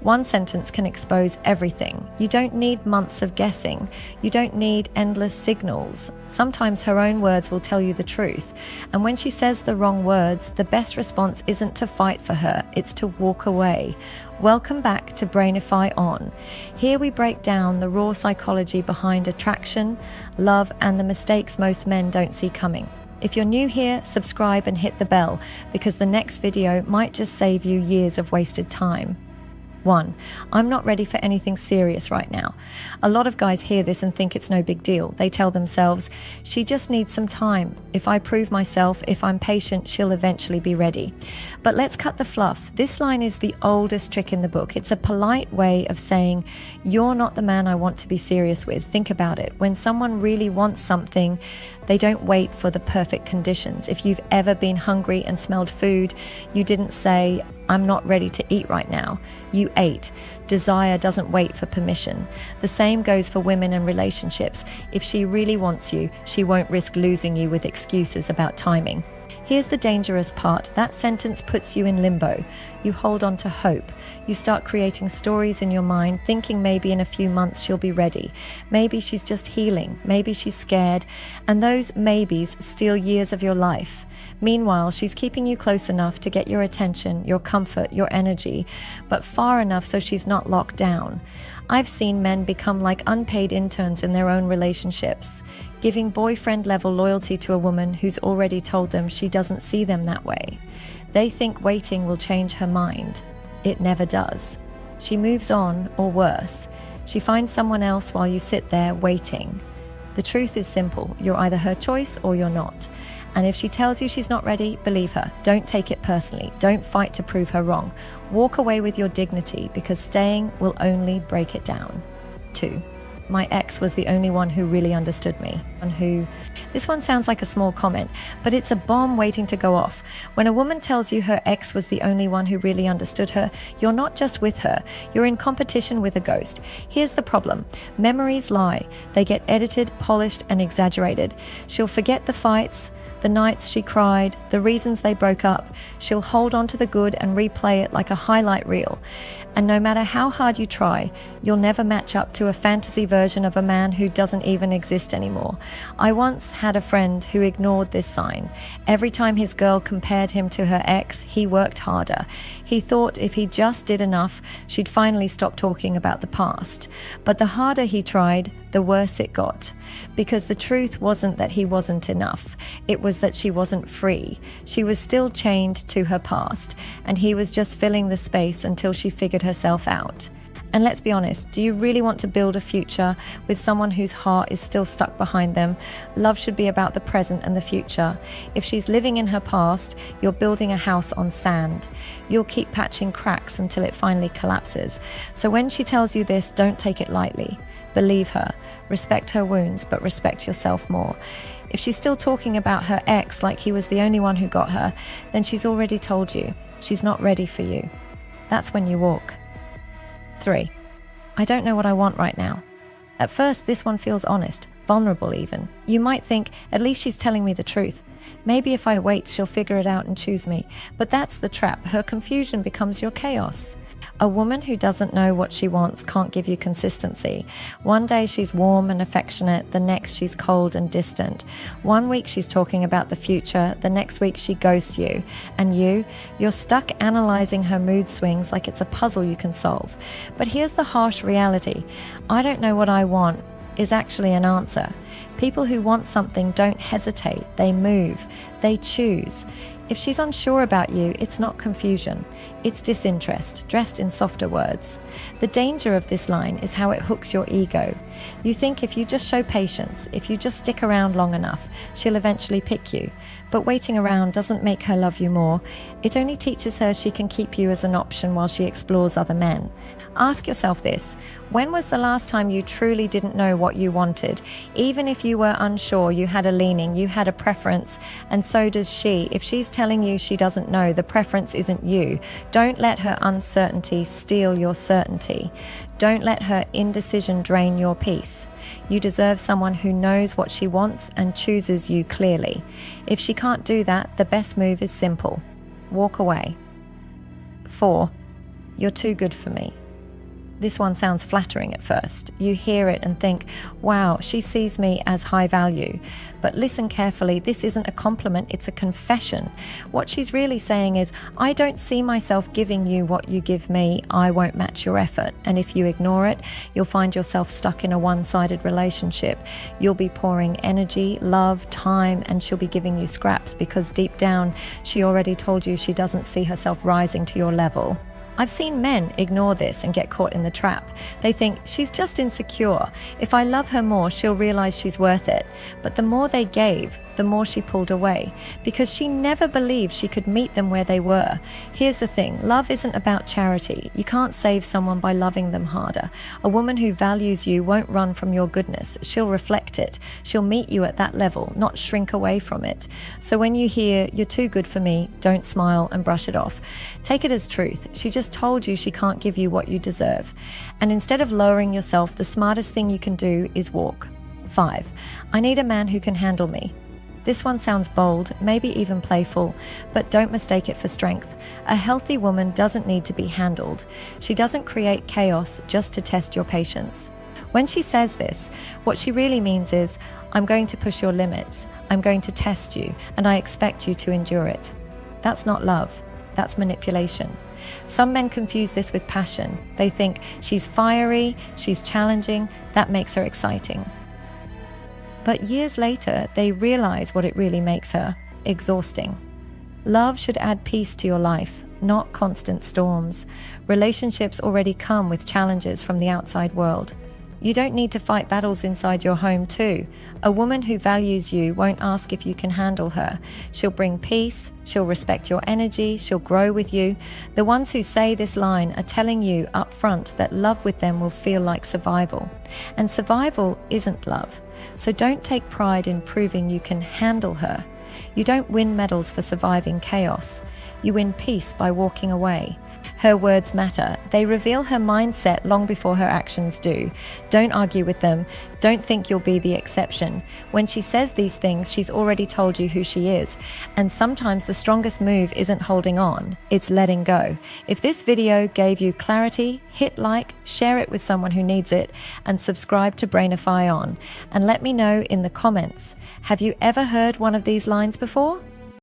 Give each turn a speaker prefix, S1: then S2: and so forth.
S1: One sentence can expose everything. You don't need months of guessing. You don't need endless signals. Sometimes her own words will tell you the truth. And when she says the wrong words, the best response isn't to fight for her, it's to walk away. Welcome back to Brainify On. Here we break down the raw psychology behind attraction, love, and the mistakes most men don't see coming. If you're new here, subscribe and hit the bell, because the next video might just save you years of wasted time. 1. I'm not ready for anything serious right now. A lot of guys hear this and think it's no big deal. They tell themselves, she just needs some time. If I prove myself, if I'm patient, she'll eventually be ready. But let's cut the fluff. This line is the oldest trick in the book. It's a polite way of saying, you're not the man I want to be serious with. Think about it. When someone really wants something, they don't wait for the perfect conditions. If you've ever been hungry and smelled food, you didn't say, I'm not ready to eat right now. You ate. Desire doesn't wait for permission. The same goes for women in relationships. If she really wants you, she won't risk losing you with excuses about timing. Here's the dangerous part. That sentence puts you in limbo. You hold on to hope. You start creating stories in your mind, thinking maybe in a few months she'll be ready. Maybe she's just healing. Maybe she's scared. And those maybes steal years of your life. Meanwhile, she's keeping you close enough to get your attention, your comfort, your energy, but far enough so she's not locked down. I've seen men become like unpaid interns in their own relationships, giving boyfriend-level loyalty to a woman who's already told them she doesn't see them that way. They think waiting will change her mind. It never does. She moves on, or worse, she finds someone else while you sit there waiting. The truth is simple. You're either her choice or you're not. And if she tells you she's not ready, believe her. Don't take it personally. Don't fight to prove her wrong. Walk away with your dignity, because staying will only break it down. 2. My ex was the only one who really understood me. This one sounds like a small comment, but it's a bomb waiting to go off. When a woman tells you her ex was the only one who really understood her, you're not just with her, you're in competition with a ghost. Here's the problem. Memories lie. They get edited, polished, and exaggerated. She'll forget the fights, the nights she cried, the reasons they broke up. She'll hold on to the good and replay it like a highlight reel. And no matter how hard you try, you'll never match up to a fantasy version of a man who doesn't even exist anymore. I once had a friend who ignored this sign. Every time his girl compared him to her ex, he worked harder. He thought if he just did enough, she'd finally stop talking about the past. But the harder he tried, the worse it got. Because the truth wasn't that he wasn't enough. It was that she wasn't free. She was still chained to her past, and he was just filling the space until she figured herself out. And let's be honest, do you really want to build a future with someone whose heart is still stuck behind them? Love should be about the present and the future. If she's living in her past, you're building a house on sand. You'll keep patching cracks until it finally collapses. So when she tells you this, don't take it lightly. Believe her. Respect her wounds, but respect yourself more. If she's still talking about her ex like he was the only one who got her, then she's already told you. She's not ready for you. That's when you walk. 3. I don't know what I want right now. At first, this one feels honest, vulnerable even. You might think, at least she's telling me the truth. Maybe if I wait, she'll figure it out and choose me. But that's the trap. Her confusion becomes your chaos. A woman who doesn't know what she wants can't give you consistency. One day she's warm and affectionate, the next she's cold and distant. One week she's talking about the future, the next week she ghosts you. And you're stuck analyzing her mood swings like it's a puzzle you can solve. But here's the harsh reality. I don't know what I want is actually an answer. People who want something don't hesitate, they move, they choose. If she's unsure about you, it's not confusion, it's disinterest, dressed in softer words. The danger of this line is how it hooks your ego. You think if you just show patience, if you just stick around long enough, she'll eventually pick you. But waiting around doesn't make her love you more. It only teaches her she can keep you as an option while she explores other men. Ask yourself this: when was the last time you truly didn't know what you wanted? Even if you were unsure, you had a leaning, you had a preference, and so does she. If she's telling you she doesn't know, the preference isn't you. Don't let her uncertainty steal your certainty. Don't let her indecision drain your peace. You deserve someone who knows what she wants and chooses you clearly. If she can't do that, the best move is simple: walk away. 4. You're too good for me. This one sounds flattering at first. You hear it and think, wow, she sees me as high value. But listen carefully, this isn't a compliment, it's a confession. What she's really saying is, I don't see myself giving you what you give me, I won't match your effort. And if you ignore it, you'll find yourself stuck in a one-sided relationship. You'll be pouring energy, love, time, and she'll be giving you scraps because deep down, she already told you she doesn't see herself rising to your level. I've seen men ignore this and get caught in the trap. They think, she's just insecure. If I love her more, she'll realize she's worth it. But the more they gave, the more she pulled away, because she never believed she could meet them where they were. Here's the thing, love isn't about charity. You can't save someone by loving them harder. A woman who values you won't run from your goodness. She'll reflect it. She'll meet you at that level, not shrink away from it. So when you hear, you're too good for me, don't smile and brush it off. Take it as truth. She just told you she can't give you what you deserve. And instead of lowering yourself, the smartest thing you can do is walk. 5. I need a man who can handle me. This one sounds bold, maybe even playful, but don't mistake it for strength. A healthy woman doesn't need to be handled. She doesn't create chaos just to test your patience. When she says this, what she really means is, I'm going to push your limits, I'm going to test you, and I expect you to endure it. That's not love, that's manipulation. Some men confuse this with passion. They think she's fiery, she's challenging, that makes her exciting. But years later, they realize what it really makes her: exhausting. Love should add peace to your life, not constant storms. Relationships already come with challenges from the outside world. You don't need to fight battles inside your home too. A woman who values you won't ask if you can handle her. She'll bring peace, she'll respect your energy, she'll grow with you. The ones who say this line are telling you up front that love with them will feel like survival. And survival isn't love. So don't take pride in proving you can handle her. You don't win medals for surviving chaos. You win peace by walking away. Her words matter. They reveal her mindset long before her actions do. Don't argue with them. Don't think you'll be the exception. When she says these things, she's already told you who she is. And sometimes the strongest move isn't holding on, it's letting go. If this video gave you clarity, hit like, share it with someone who needs it, and subscribe to Brainify On. And let me know in the comments, have you ever heard one of these lines before?